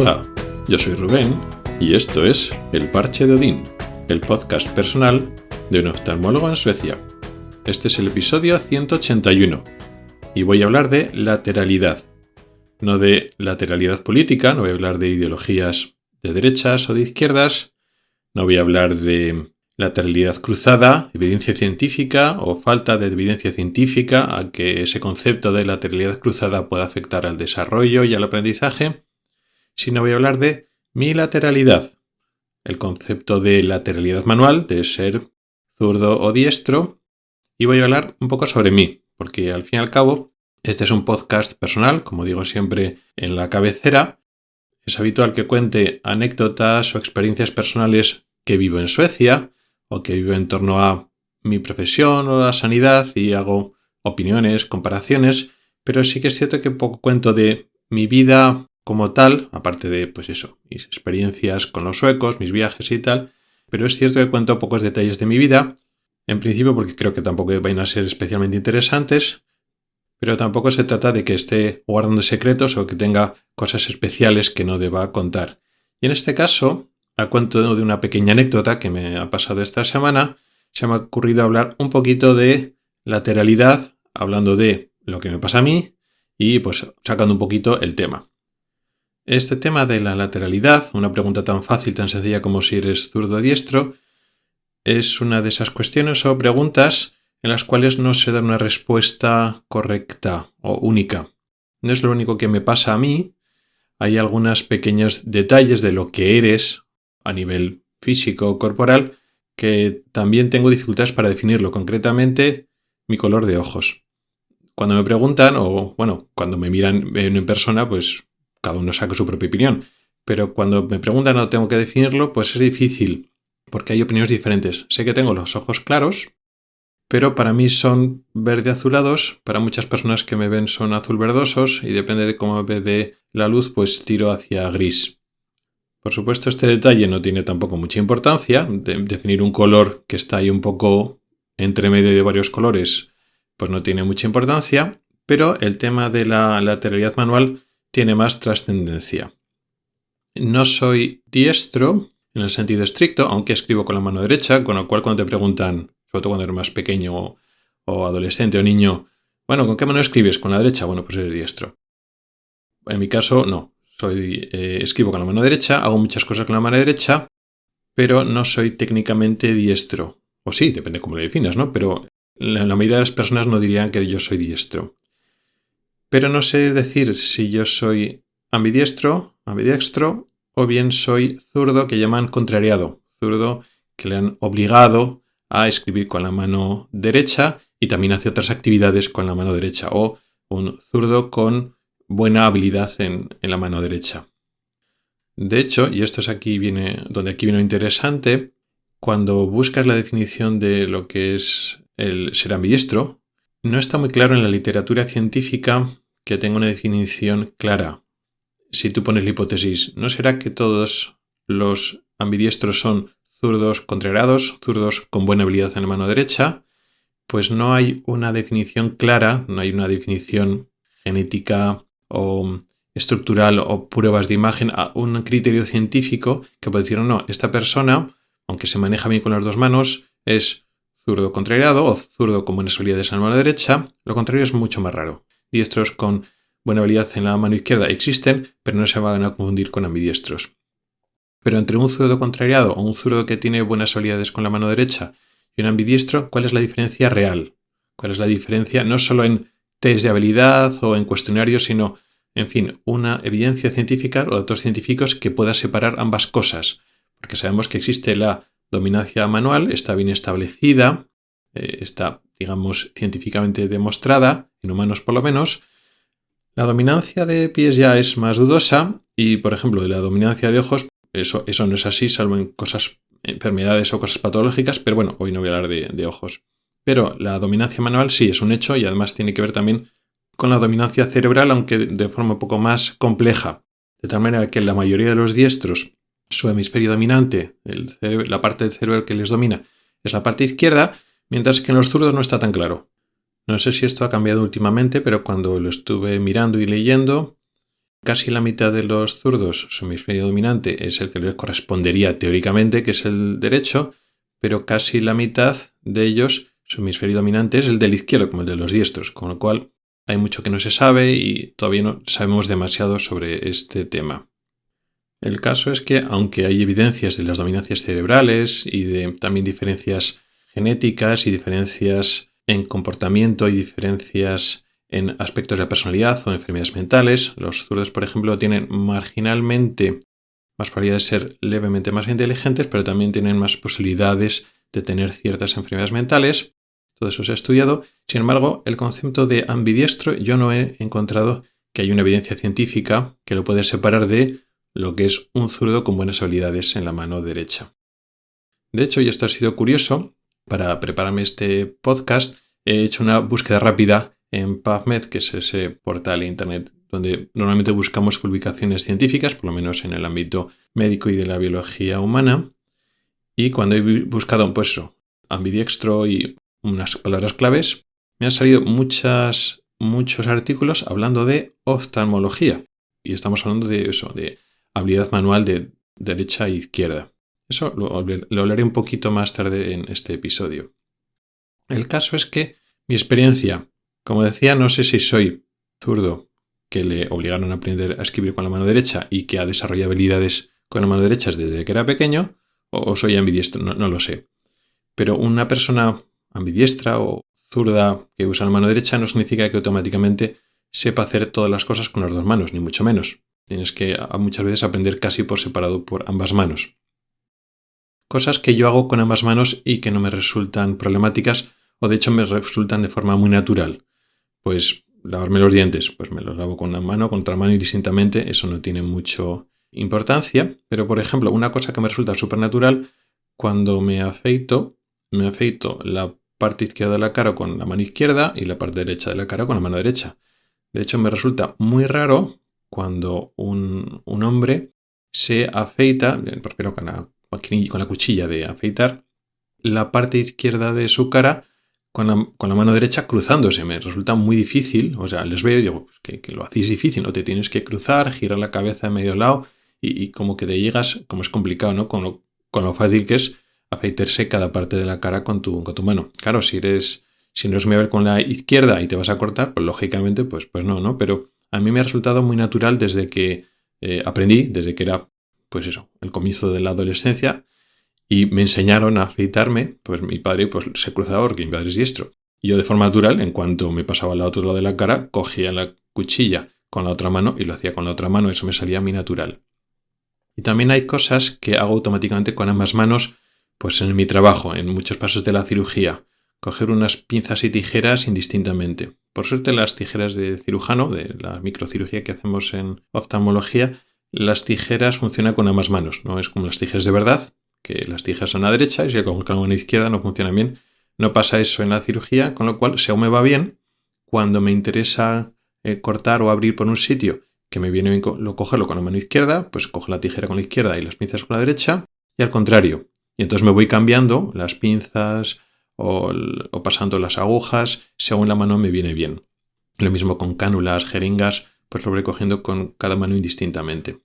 Hola, yo soy Rubén y esto es El Parche de Odín, el podcast personal de un oftalmólogo en Suecia. Este es el episodio 181 y voy a hablar de lateralidad. No de lateralidad política, no voy a hablar de ideologías de derechas o de izquierdas, no voy a hablar de lateralidad cruzada, evidencia científica o falta de evidencia científica a que ese concepto de lateralidad cruzada pueda afectar al desarrollo y al aprendizaje, sino voy a hablar de bilateralidad, el concepto de lateralidad manual, de ser zurdo o diestro, y voy a hablar un poco sobre mí, porque al fin y al cabo este es un podcast personal, como digo siempre en la cabecera. Es habitual que cuente anécdotas o experiencias personales que vivo en Suecia o que vivo en torno a mi profesión o la sanidad y hago opiniones, comparaciones, pero sí que es cierto que poco cuento de mi vida como tal, aparte de, mis experiencias con los suecos, mis viajes y tal, pero es cierto que cuento pocos detalles de mi vida, en principio porque creo que tampoco van a ser especialmente interesantes, pero tampoco se trata de que esté guardando secretos o que tenga cosas especiales que no deba contar. Y en este caso, a cuento de una pequeña anécdota que me ha pasado esta semana, se me ha ocurrido hablar un poquito de lateralidad, hablando de lo que me pasa a mí y pues sacando un poquito el tema. Este tema de la lateralidad, una pregunta tan fácil, tan sencilla como si eres zurdo o diestro, es una de esas cuestiones o preguntas en las cuales no se da una respuesta correcta o única. No es lo único que me pasa a mí, hay algunos pequeños detalles de lo que eres a nivel físico o corporal que también tengo dificultades para definirlo, concretamente mi color de ojos. Cuando me preguntan, cuando me miran en persona, pues cada uno saca su propia opinión. Pero cuando me preguntan o tengo que definirlo, pues es difícil, porque hay opiniones diferentes. Sé que tengo los ojos claros, pero para mí son verde azulados, para muchas personas que me ven son azul verdosos y depende de cómo me ve la luz, pues tiro hacia gris. Por supuesto, este detalle no tiene tampoco mucha importancia. Definir un color que está ahí un poco entre medio de varios colores, pues no tiene mucha importancia, pero el tema de la lateralidad manual tiene más trascendencia. No soy diestro en el sentido estricto, aunque escribo con la mano derecha, con lo cual cuando te preguntan, sobre todo cuando eres más pequeño o adolescente o niño, ¿con qué mano escribes? ¿Con la derecha? Pues eres diestro. En mi caso, no. Escribo con la mano derecha, hago muchas cosas con la mano derecha, pero no soy técnicamente diestro. O sí, depende cómo lo definas, ¿no? Pero la mayoría de las personas no dirían que yo soy diestro. Pero no sé decir si yo soy ambidextro, o bien soy zurdo que llaman contrariado, zurdo que le han obligado a escribir con la mano derecha y también hace otras actividades con la mano derecha, o un zurdo con buena habilidad en la mano derecha. De hecho, y esto es aquí viene lo interesante, cuando buscas la definición de lo que es el ser ambidiestro, no está muy claro en la literatura científica que tenga una definición clara. Si tú pones la hipótesis, ¿no será que todos los ambidiestros son zurdos contrariados, zurdos con buena habilidad en la mano derecha? Pues no hay una definición clara, no hay una definición genética o estructural o pruebas de imagen, a un criterio científico que puede decir, no, esta persona, aunque se maneja bien con las dos manos, es zurdo contrariado o zurdo con buenas habilidades en la mano derecha. Lo contrario es mucho más raro. Diestros con buena habilidad en la mano izquierda existen, pero no se van a confundir con ambidiestros. Pero entre un zurdo contrariado o un zurdo que tiene buenas habilidades con la mano derecha y un ambidiestro, ¿cuál es la diferencia real? ¿Cuál es la diferencia no solo en test de habilidad o en cuestionarios, sino, en fin, una evidencia científica o datos científicos que pueda separar ambas cosas? Porque sabemos que existe la dominancia manual, está bien establecida, está, científicamente demostrada, en humanos por lo menos. La dominancia de pies ya es más dudosa y, por ejemplo, de la dominancia de ojos, eso no es así, salvo en enfermedades o cosas patológicas, pero hoy no voy a hablar de ojos. Pero la dominancia manual sí es un hecho y además tiene que ver también con la dominancia cerebral, aunque de forma un poco más compleja. De tal manera que la mayoría de los diestros, su hemisferio dominante, la parte del cerebro que les domina, es la parte izquierda, mientras que en los zurdos no está tan claro. No sé si esto ha cambiado últimamente, pero cuando lo estuve mirando y leyendo, casi la mitad de los zurdos, su hemisferio dominante es el que les correspondería teóricamente, que es el derecho, pero casi la mitad de ellos, su hemisferio dominante es el del izquierdo, como el de los diestros, con lo cual hay mucho que no se sabe y todavía no sabemos demasiado sobre este tema. El caso es que, aunque hay evidencias de las dominancias cerebrales y de también diferencias genéticas y diferencias en comportamiento y diferencias en aspectos de la personalidad o enfermedades mentales, los zurdos, por ejemplo, tienen marginalmente más probabilidad de ser levemente más inteligentes, pero también tienen más posibilidades de tener ciertas enfermedades mentales. Todo eso se ha estudiado. Sin embargo, el concepto de ambidiestro yo no he encontrado que haya una evidencia científica que lo pueda separar de lo que es un zurdo con buenas habilidades en la mano derecha. De hecho, y esto ha sido curioso, para prepararme este podcast he hecho una búsqueda rápida en PubMed, que es ese portal de internet donde normalmente buscamos publicaciones científicas, por lo menos en el ámbito médico y de la biología humana. Y cuando he buscado ambidiestro y unas palabras claves, me han salido muchos artículos hablando de oftalmología. Y estamos hablando de eso, de habilidad manual de derecha e izquierda. Eso lo hablaré un poquito más tarde en este episodio. El caso es que mi experiencia, como decía, no sé si soy zurdo que le obligaron a aprender a escribir con la mano derecha y que ha desarrollado habilidades con la mano derecha desde que era pequeño, o soy ambidiestro, no lo sé. Pero una persona ambidiestra o zurda que usa la mano derecha no significa que automáticamente sepa hacer todas las cosas con las dos manos, ni mucho menos. Tienes que muchas veces aprender casi por separado por ambas manos. Cosas que yo hago con ambas manos y que no me resultan problemáticas, o de hecho me resultan de forma muy natural. Pues lavarme los dientes, pues me los lavo con una mano, con otra mano indistintamente, eso no tiene mucha importancia. Pero por ejemplo, una cosa que me resulta súper natural, cuando me afeito la parte izquierda de la cara con la mano izquierda y la parte derecha de la cara con la mano derecha. De hecho, me resulta muy raro cuando un hombre se afeita, pero con la cuchilla de afeitar, la parte izquierda de su cara con la mano derecha cruzándose. Me resulta muy difícil. O sea, les veo y digo, pues que lo hacéis difícil, ¿no? Te tienes que cruzar, girar la cabeza de medio lado y como que te llegas, como es complicado, ¿no? Con lo fácil que es afeitarse cada parte de la cara con tu mano. Claro, si no eres muy a ver con la izquierda y te vas a cortar, pues lógicamente, pues no. Pero a mí me ha resultado muy natural desde que aprendí, desde que era, pues eso, el comienzo de la adolescencia, y me enseñaron a afeitarme. Pues mi padre se cruzaba porque mi padre es diestro. Y yo de forma natural, en cuanto me pasaba al otro lado de la cara, cogía la cuchilla con la otra mano y lo hacía con la otra mano. Eso me salía a mí natural. Y también hay cosas que hago automáticamente con ambas manos, pues en mi trabajo, en muchos pasos de la cirugía. Coger unas pinzas y tijeras indistintamente. Por suerte las tijeras de cirujano, de la microcirugía que hacemos en oftalmología, las tijeras funcionan con ambas manos. No es como las tijeras de verdad, que las tijeras son a la derecha y si con la mano izquierda no funcionan bien. No pasa eso en la cirugía, con lo cual si aún me va bien, cuando me interesa cortar o abrir por un sitio que me viene bien cogerlo con la mano izquierda, pues cojo la tijera con la izquierda y las pinzas con la derecha, y al contrario. Y entonces me voy cambiando las pinzas o pasando las agujas según la mano me viene bien. Lo mismo con cánulas, jeringas, pues lo voy cogiendo con cada mano indistintamente.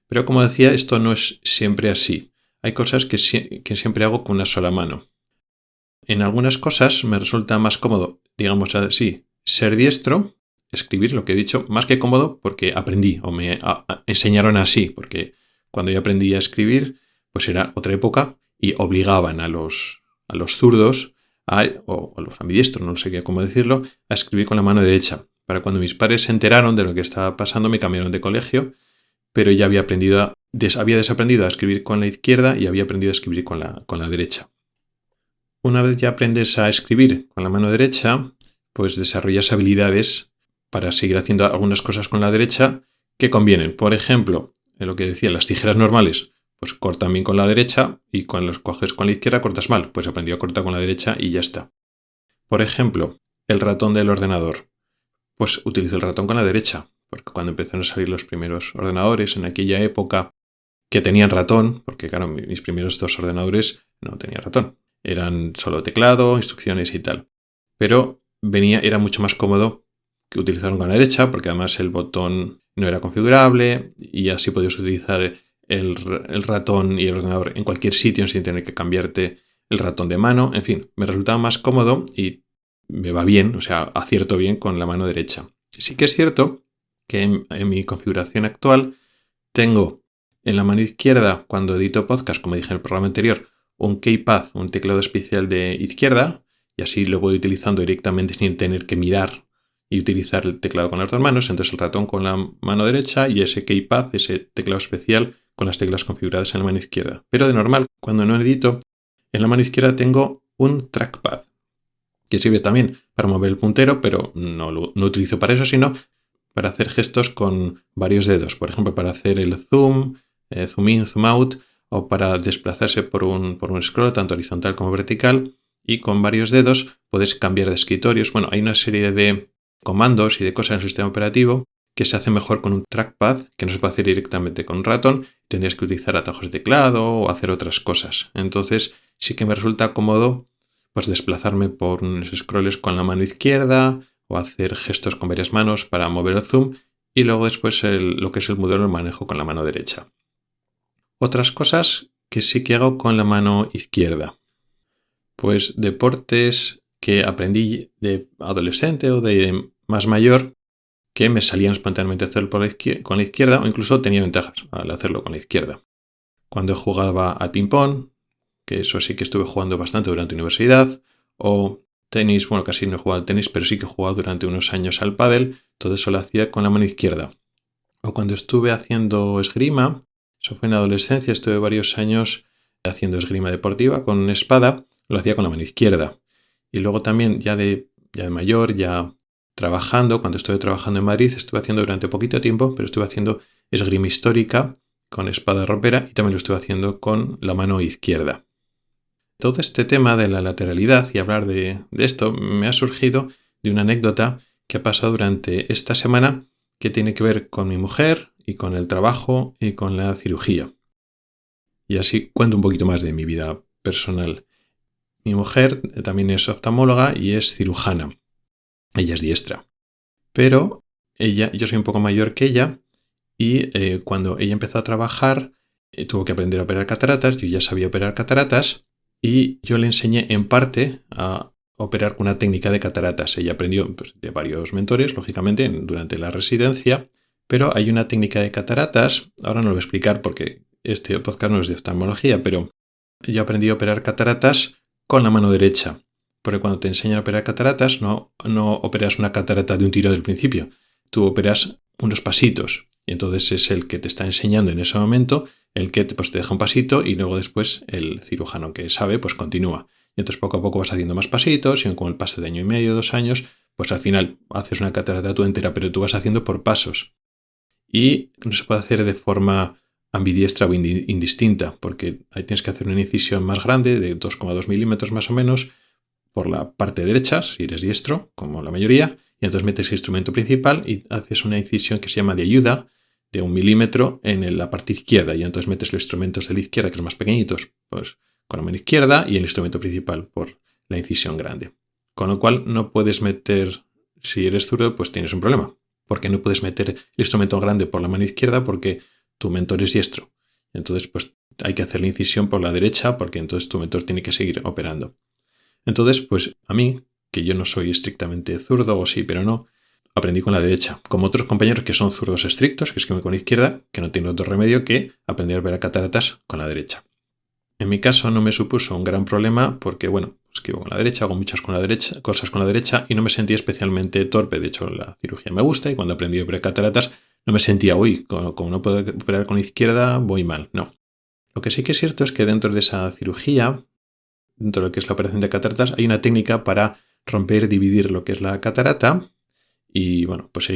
Pero como decía, esto no es siempre así. Hay cosas que siempre hago con una sola mano. En algunas cosas me resulta más cómodo, digamos así, ser diestro, escribir lo que he dicho, más que cómodo porque aprendí o me enseñaron así, porque cuando yo aprendí a escribir, pues era otra época y obligaban a los zurdos o a los ambidiestros, no sé cómo decirlo, a escribir con la mano derecha. Para cuando mis padres se enteraron de lo que estaba pasando, me cambiaron de colegio, pero ya había desaprendido a escribir con la izquierda y había aprendido a escribir con la derecha. Una vez ya aprendes a escribir con la mano derecha, pues desarrollas habilidades para seguir haciendo algunas cosas con la derecha que convienen. Por ejemplo, en lo que decía, las tijeras normales, pues cortan bien con la derecha y cuando las coges con la izquierda cortas mal. Pues aprendí a cortar con la derecha y ya está. Por ejemplo, el ratón del ordenador. Pues utilizo el ratón con la derecha, porque cuando empezaron a salir los primeros ordenadores en aquella época que tenían ratón, porque claro, mis primeros 2 ordenadores no tenían ratón. Eran solo teclado, instrucciones y tal. Pero era mucho más cómodo que utilizarlo con la derecha, porque además el botón no era configurable y así podías utilizar el ratón y el ordenador en cualquier sitio sin tener que cambiarte el ratón de mano. En fin, me resultaba más cómodo y me va bien, o sea, acierto bien con la mano derecha. Sí que es cierto que en mi configuración actual tengo en la mano izquierda, cuando edito podcast, como dije en el programa anterior, un keypad, un teclado especial de izquierda, y así lo voy utilizando directamente sin tener que mirar y utilizar el teclado con las dos manos. Entonces el ratón con la mano derecha y ese keypad, ese teclado especial, con las teclas configuradas en la mano izquierda. Pero de normal, cuando no edito, en la mano izquierda tengo un trackpad, que sirve también para mover el puntero, pero no lo utilizo para eso, sino para hacer gestos con varios dedos. Por ejemplo, para hacer el zoom, zoom in, zoom out, o para desplazarse por un scroll, tanto horizontal como vertical. Y con varios dedos puedes cambiar de escritorios. Bueno, hay una serie de comandos y de cosas en el sistema operativo que se hace mejor con un trackpad, que no se puede hacer directamente con un ratón. Tendrías que utilizar atajos de teclado o hacer otras cosas. Entonces sí que me resulta cómodo pues desplazarme por unos scrolls con la mano izquierda o hacer gestos con varias manos para mover el zoom, y luego después lo que es el modelo lo manejo con la mano derecha. Otras cosas que sí que hago con la mano izquierda. Pues deportes que aprendí de adolescente o de más mayor que me salían espontáneamente a hacerlo con la izquierda, o incluso tenía ventajas al hacerlo con la izquierda. Cuando jugaba al ping-pong, que eso sí que estuve jugando bastante durante la universidad, o tenis, bueno, casi no he jugado al tenis, pero sí que he jugado durante unos años al pádel, todo eso lo hacía con la mano izquierda. O cuando estuve haciendo esgrima, eso fue en la adolescencia, estuve varios años haciendo esgrima deportiva con una espada, lo hacía con la mano izquierda. Y luego también ya de mayor, ya trabajando, cuando estuve trabajando en Madrid, estuve haciendo durante poquito tiempo, pero estuve haciendo esgrima histórica con espada ropera y también lo estuve haciendo con la mano izquierda. Todo este tema de la lateralidad y hablar de esto me ha surgido de una anécdota que ha pasado durante esta semana que tiene que ver con mi mujer y con el trabajo y con la cirugía. Y así cuento un poquito más de mi vida personal. Mi mujer también es oftalmóloga y es cirujana. Ella es diestra. Pero yo soy un poco mayor que ella y cuando ella empezó a trabajar tuvo que aprender a operar cataratas. Yo ya sabía operar cataratas. Y yo le enseñé en parte a operar con una técnica de cataratas. Ella aprendió pues, de varios mentores, lógicamente, durante la residencia, pero hay una técnica de cataratas, ahora no lo voy a explicar porque este podcast no es de oftalmología, pero yo aprendí a operar cataratas con la mano derecha, porque cuando te enseñan a operar cataratas no operas una catarata de un tiro del principio, tú operas unos pasitos, y entonces es el que te está enseñando en ese momento el que pues, te deja un pasito y luego después el cirujano que sabe pues continúa. Y entonces poco a poco vas haciendo más pasitos y con el paso de año y medio, 2 años, pues al final haces una catarata tú entera, pero tú vas haciendo por pasos. Y no se puede hacer de forma ambidiestra o indistinta, porque ahí tienes que hacer una incisión más grande de 2,2 milímetros más o menos por la parte derecha, si eres diestro, como la mayoría, y entonces metes el instrumento principal y haces una incisión que se llama de ayuda, de 1 milímetro en la parte izquierda, y entonces metes los instrumentos de la izquierda, que son más pequeñitos, pues con la mano izquierda, y el instrumento principal por la incisión grande. Con lo cual no puedes meter, si eres zurdo, pues tienes un problema, porque no puedes meter el instrumento grande por la mano izquierda porque tu mentor es diestro. Entonces pues hay que hacer la incisión por la derecha porque entonces tu mentor tiene que seguir operando. Entonces pues a mí, que yo no soy estrictamente zurdo, o sí, pero no, aprendí con la derecha, como otros compañeros que son zurdos estrictos, que escriben con la izquierda, que no tienen otro remedio que aprender a ver cataratas con la derecha. En mi caso no me supuso un gran problema porque, bueno, escribo con la derecha, hago muchas cosas con la derecha y no me sentía especialmente torpe. De hecho, la cirugía me gusta y cuando aprendí a ver cataratas no me sentía, como no puedo operar con la izquierda, voy mal. No. Lo que sí que es cierto es que dentro de esa cirugía, dentro de lo que es la operación de cataratas, hay una técnica para romper, dividir lo que es la catarata y, bueno, pues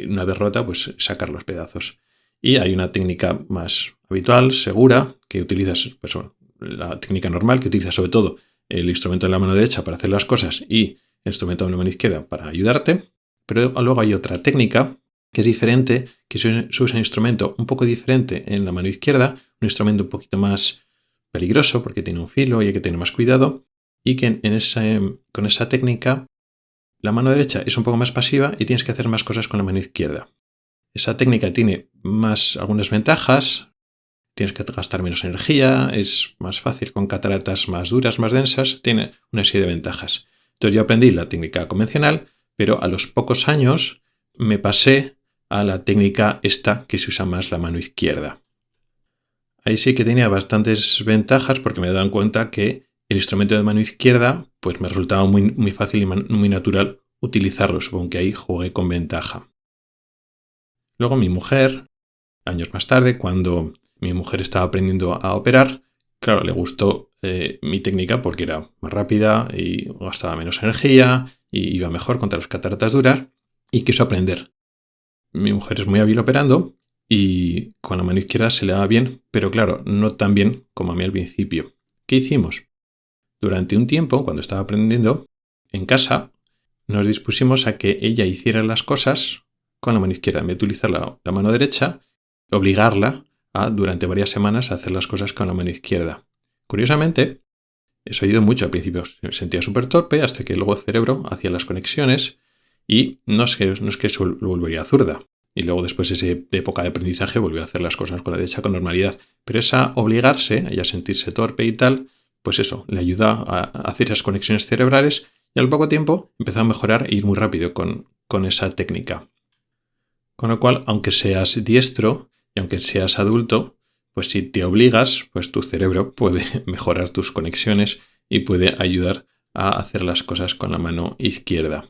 una vez rota, pues sacar los pedazos. Y hay una técnica más habitual, segura, que utilizas, pues, la técnica normal, que utilizas sobre todo el instrumento de la mano derecha para hacer las cosas y el instrumento de la mano izquierda para ayudarte. Pero luego hay otra técnica que es diferente, que se usa un instrumento un poco diferente en la mano izquierda, un instrumento un poquito más peligroso porque tiene un filo y hay que tener más cuidado, y que con esa técnica la mano derecha es un poco más pasiva y tienes que hacer más cosas con la mano izquierda. Esa técnica tiene algunas ventajas. Tienes que gastar menos energía, es más fácil con cataratas más duras, más densas, tiene una serie de ventajas. Entonces yo aprendí la técnica convencional, pero a los pocos años me pasé a la técnica esta que se usa más la mano izquierda. Ahí sí que tenía bastantes ventajas porque me daban cuenta que el instrumento de mano izquierda pues me resultaba muy fácil y muy natural utilizarlo, supongo que ahí jugué con ventaja. Luego mi mujer, años más tarde, cuando mi mujer estaba aprendiendo a operar, claro, le gustó mi técnica porque era más rápida y gastaba menos energía y iba mejor contra las cataratas duras y quiso aprender. Mi mujer es muy hábil operando y con la mano izquierda se le daba bien, pero claro, no tan bien como a mí al principio. ¿Qué hicimos? Durante un tiempo, cuando estaba aprendiendo, en casa nos dispusimos a que ella hiciera las cosas con la mano izquierda, en vez de utilizar la mano derecha, obligarla durante varias semanas a hacer las cosas con la mano izquierda. Curiosamente, eso ayudó mucho al principio. Me sentía súper torpe hasta que luego el cerebro hacía las conexiones y no es que se volvería zurda. Y luego después de época de aprendizaje volvió a hacer las cosas con la derecha con normalidad. Pero esa obligarse y a sentirse torpe y tal, pues eso, le ayuda a hacer esas conexiones cerebrales y al poco tiempo empezó a mejorar e ir muy rápido con esa técnica. Con lo cual, aunque seas diestro y aunque seas adulto, pues si te obligas, pues tu cerebro puede mejorar tus conexiones y puede ayudar a hacer las cosas con la mano izquierda.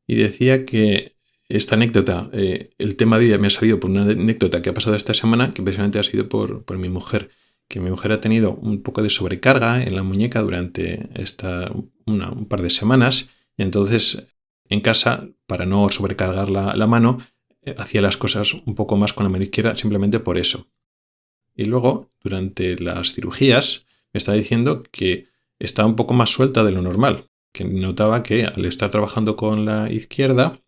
Y decía que esta anécdota, el tema de hoy me ha salido por una anécdota que ha pasado esta semana, que precisamente ha sido por mi mujer, que mi mujer ha tenido un poco de sobrecarga en la muñeca durante un par de semanas, y entonces en casa, para no sobrecargar la mano, hacía las cosas un poco más con la mano izquierda simplemente por eso. Y luego, durante las cirugías, me estaba diciendo que estaba un poco más suelta de lo normal, que notaba que al estar trabajando con la izquierda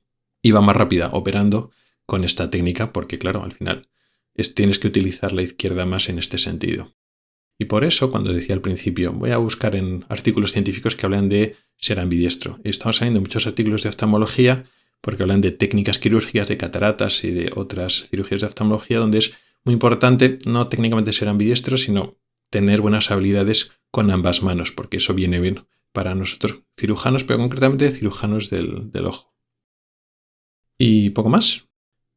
iba más rápida operando con esta técnica porque, claro, al final tienes que utilizar la izquierda más en este sentido. Y por eso, cuando decía al principio, voy a buscar en artículos científicos que hablan de ser ambidiestro. Y estamos saliendo muchos artículos de oftalmología porque hablan de técnicas quirúrgicas, de cataratas y de otras cirugías de oftalmología, donde es muy importante no técnicamente ser ambidiestro, sino tener buenas habilidades con ambas manos, porque eso viene bien para nosotros cirujanos, pero concretamente cirujanos del ojo. Y poco más.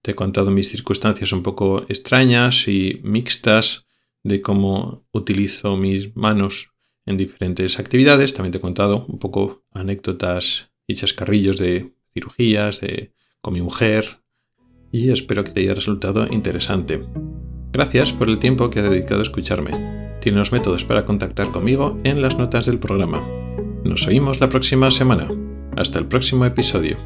Te he contado mis circunstancias un poco extrañas y mixtas de cómo utilizo mis manos en diferentes actividades. También te he contado un poco anécdotas y chascarrillos de cirugías con mi mujer y espero que te haya resultado interesante. Gracias por el tiempo que has dedicado a escucharme. Tienes los métodos para contactar conmigo en las notas del programa. Nos oímos la próxima semana. Hasta el próximo episodio.